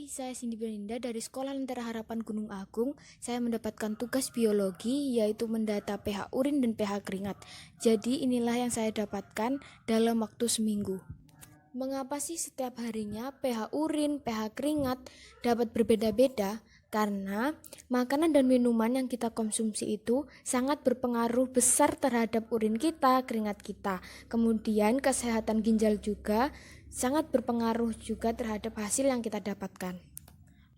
Hai, saya Cindy Belinda dari Sekolah Lentera Harapan Gunung Agung. Saya mendapatkan tugas biologi, yaitu mendata pH urin dan pH keringat. Jadi inilah yang saya dapatkan dalam waktu seminggu. Mengapa sih setiap harinya pH urin, pH keringat dapat berbeda-beda? Karena makanan dan minuman yang kita konsumsi itu sangat berpengaruh besar terhadap urin kita, keringat kita. Kemudian kesehatan ginjal juga sangat berpengaruh juga terhadap hasil yang kita dapatkan.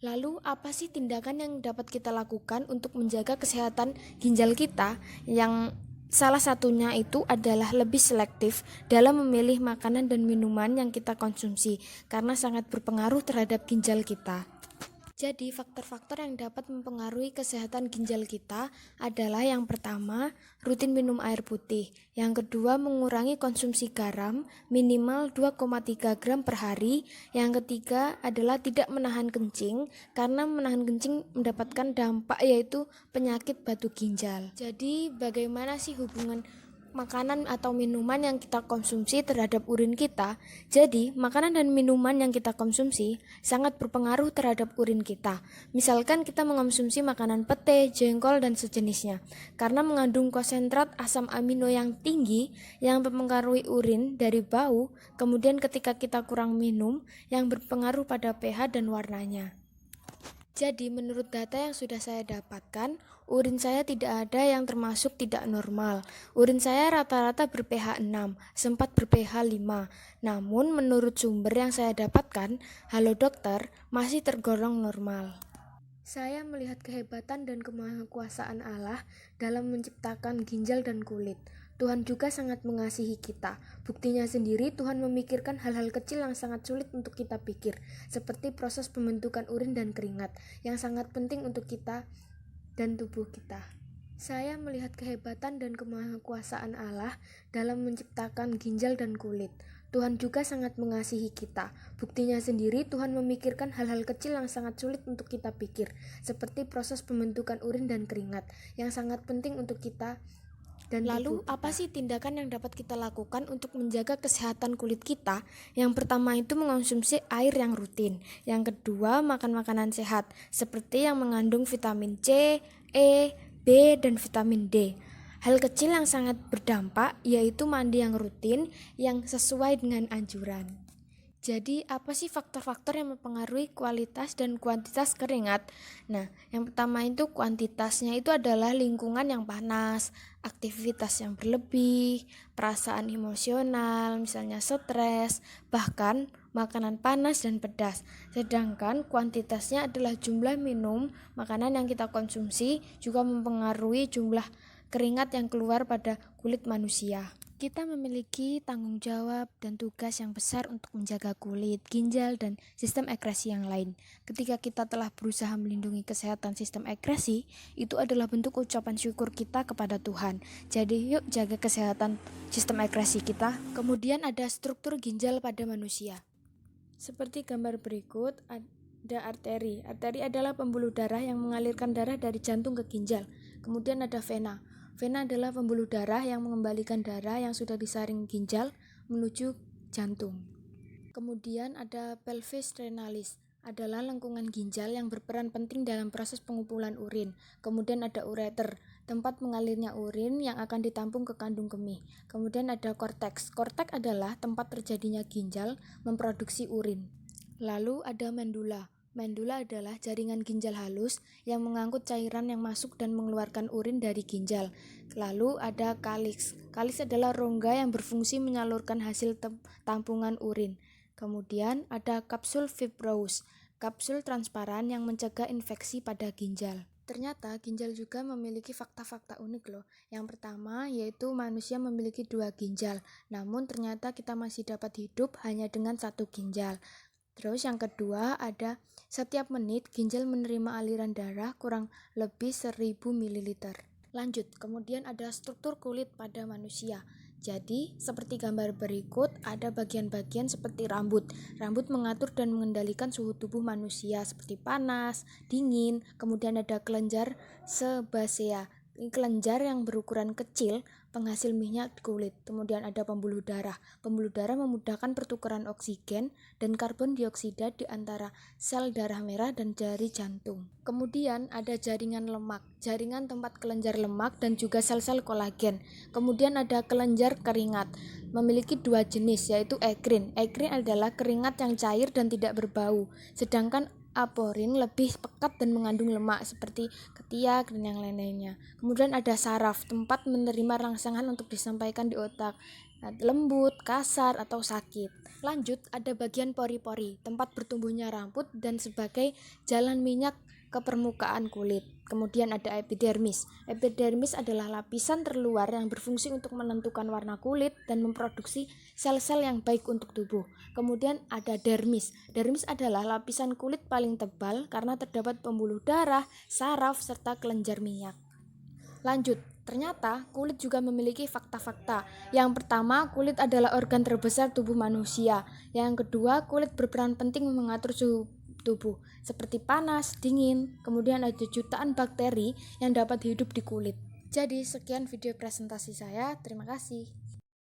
Lalu apa sih tindakan yang dapat kita lakukan untuk menjaga kesehatan ginjal kita? Yang salah satunya itu adalah lebih selektif dalam memilih makanan dan minuman yang kita konsumsi karena sangat berpengaruh terhadap ginjal kita. Jadi faktor-faktor yang dapat mempengaruhi kesehatan ginjal kita adalah yang pertama, rutin minum air putih. Yang kedua, mengurangi konsumsi garam minimal 2,3 gram per hari. Yang ketiga adalah tidak menahan kencing, karena menahan kencing mendapatkan dampak yaitu penyakit batu ginjal. Jadi bagaimana sih hubungan makanan atau minuman yang kita konsumsi terhadap urin kita? Jadi, makanan dan minuman yang kita konsumsi sangat berpengaruh terhadap urin kita. Misalkan kita mengonsumsi makanan pete, jengkol, dan sejenisnya, karena mengandung konsentrat asam amino yang tinggi yang mempengaruhi urin dari bau, kemudian ketika kita kurang minum yang berpengaruh pada pH dan warnanya. Jadi menurut data yang sudah saya dapatkan, urin saya tidak ada yang termasuk tidak normal. Urin saya rata-rata ber-pH 6, sempat ber-pH 5. Namun menurut sumber yang saya dapatkan, halo dokter, masih tergolong normal. Saya melihat kehebatan dan kemahakuasaan Allah dalam menciptakan ginjal dan kulit. Tuhan juga sangat mengasihi kita. Buktinya sendiri, Tuhan memikirkan hal-hal kecil yang sangat sulit untuk kita pikir, seperti proses pembentukan urin dan keringat, yang sangat penting untuk kita dan tubuh kita. Saya melihat kehebatan dan kemahakuasaan Allah dalam menciptakan ginjal dan kulit. Tuhan juga sangat mengasihi kita. Buktinya sendiri, Tuhan memikirkan hal-hal kecil yang sangat sulit untuk kita pikir, seperti proses pembentukan urin dan keringat, yang sangat penting untuk kita dan lalu apa sih tindakan yang dapat kita lakukan untuk menjaga kesehatan kulit kita? Yang pertama itu mengonsumsi air yang rutin. Yang kedua, makan makanan sehat seperti yang mengandung vitamin C, E, B, dan vitamin D. Hal kecil yang sangat berdampak yaitu mandi yang rutin yang sesuai dengan anjuran. Jadi apa sih faktor-faktor yang mempengaruhi kualitas dan kuantitas keringat? Nah, yang pertama itu kuantitasnya itu adalah lingkungan yang panas, aktivitas yang berlebih, perasaan emosional, misalnya stres, bahkan makanan panas dan pedas. Sedangkan kuantitasnya adalah jumlah minum makanan yang kita konsumsi juga mempengaruhi jumlah keringat yang keluar pada kulit manusia. Kita memiliki tanggung jawab dan tugas yang besar untuk menjaga kulit, ginjal, dan sistem ekskresi yang lain. Ketika kita telah berusaha melindungi kesehatan sistem ekskresi, itu adalah bentuk ucapan syukur kita kepada Tuhan. Jadi yuk jaga kesehatan sistem ekskresi kita. Kemudian ada struktur ginjal pada manusia. Seperti gambar berikut, ada arteri. Arteri adalah pembuluh darah yang mengalirkan darah dari jantung ke ginjal. Kemudian ada vena. Vena adalah pembuluh darah yang mengembalikan darah yang sudah disaring ginjal menuju jantung. Kemudian ada pelvis renalis, adalah lengkungan ginjal yang berperan penting dalam proses pengumpulan urin. Kemudian ada ureter, tempat mengalirnya urin yang akan ditampung ke kandung kemih. Kemudian ada korteks. Korteks adalah tempat terjadinya ginjal memproduksi urin. Lalu ada mandula. Mandula adalah jaringan ginjal halus yang mengangkut cairan yang masuk dan mengeluarkan urin dari ginjal. Lalu ada kaliks. Kaliks adalah rongga yang berfungsi menyalurkan hasil tampungan urin. Kemudian ada kapsul fibrous, kapsul transparan yang mencegah infeksi pada ginjal. Ternyata ginjal juga memiliki fakta-fakta unik loh. Yang pertama yaitu manusia memiliki 2 ginjal, namun ternyata kita masih dapat hidup hanya dengan 1 ginjal. Terus yang kedua ada setiap menit ginjal menerima aliran darah kurang lebih 1000 ml. Lanjut, kemudian ada struktur kulit pada manusia. Jadi, seperti gambar berikut, ada bagian-bagian seperti rambut. Rambut mengatur dan mengendalikan suhu tubuh manusia seperti panas, dingin, kemudian ada kelenjar sebasea. Kelenjar yang berukuran kecil penghasil minyak di kulit. Kemudian ada pembuluh darah. Pembuluh darah memudahkan pertukaran oksigen dan karbon dioksida di antara sel darah merah dan jari jantung. Kemudian ada jaringan lemak, jaringan tempat kelenjar lemak dan juga sel-sel kolagen. Kemudian ada kelenjar keringat, memiliki dua jenis yaitu ekrin. Ekrin adalah keringat yang cair dan tidak berbau, sedangkan aporin lebih pekat dan mengandung lemak seperti ketiak dan yang lain-lainnya. Kemudian ada saraf, tempat menerima rangsangan untuk disampaikan di otak, lembut, kasar, atau sakit. Lanjut, ada bagian pori-pori, tempat bertumbuhnya rambut dan sebagai jalan minyak ke permukaan kulit. Kemudian ada epidermis. Epidermis adalah lapisan terluar yang berfungsi untuk menentukan warna kulit dan memproduksi sel-sel yang baik untuk tubuh. Kemudian ada dermis. Dermis adalah lapisan kulit paling tebal karena terdapat pembuluh darah, saraf, serta kelenjar minyak. Lanjut, ternyata kulit juga memiliki fakta-fakta. Yang pertama, kulit adalah organ terbesar tubuh manusia. Yang kedua, kulit berperan penting mengatur suhu tubuh seperti panas, dingin. Kemudian ada jutaan bakteri yang dapat hidup di kulit. Jadi sekian video presentasi saya. Terima kasih.